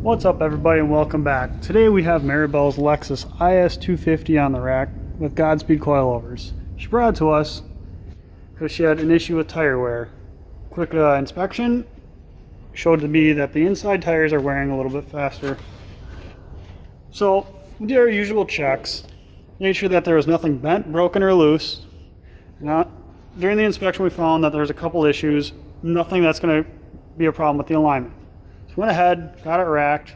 What's up everybody and welcome back. Today we have Maribel's Lexus IS250 on the rack with Godspeed coilovers. She brought it to us because she had an issue with tire wear. Quick inspection showed to me that the inside tires are wearing a little bit faster. So we did our usual checks, made sure that there was nothing bent, broken, or loose. During the inspection we found that there's a couple issues, nothing that's going to be a problem with the alignment. Went ahead, got it racked,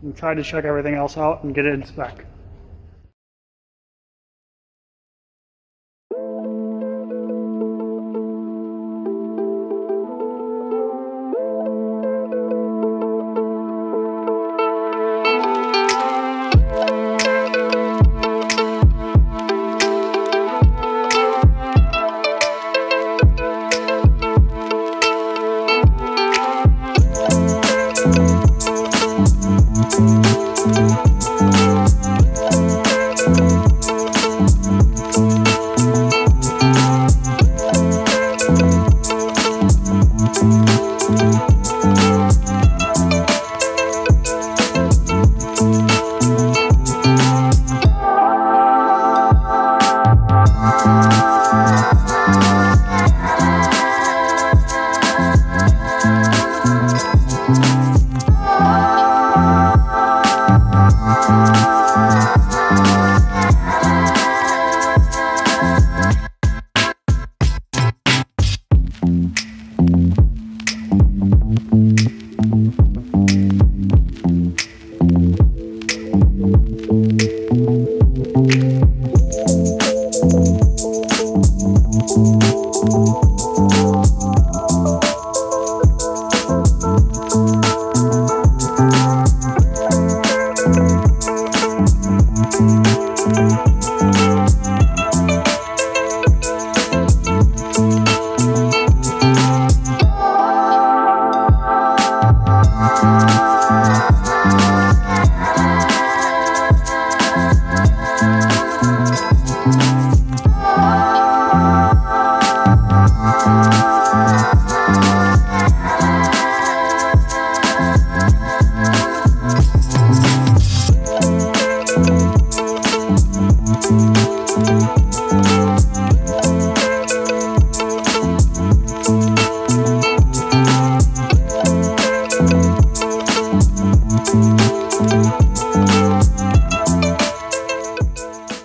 and tried to check everything else out and get it in spec.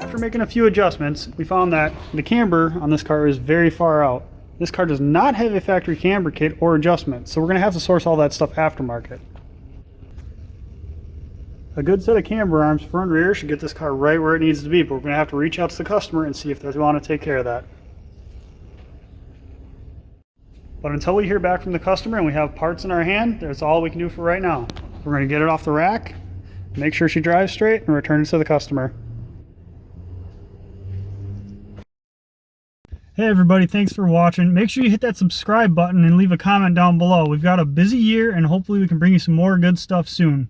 After making a few adjustments, we found that the camber on this car is very far out. This car does not have a factory camber kit or adjustment, so we're going to have to source all that stuff aftermarket. A good set of camber arms front and rear should get this car right where it needs to be, but we're going to have to reach out to the customer and see if they want to take care of that. But until we hear back from the customer and we have parts in our hand, that's all we can do for right now. We're going to get it off the rack, make sure she drives straight, and return it to the customer. Hey everybody, thanks for watching. Make sure you hit that subscribe button and leave a comment down below. We've got a busy year and hopefully we can bring you some more good stuff soon.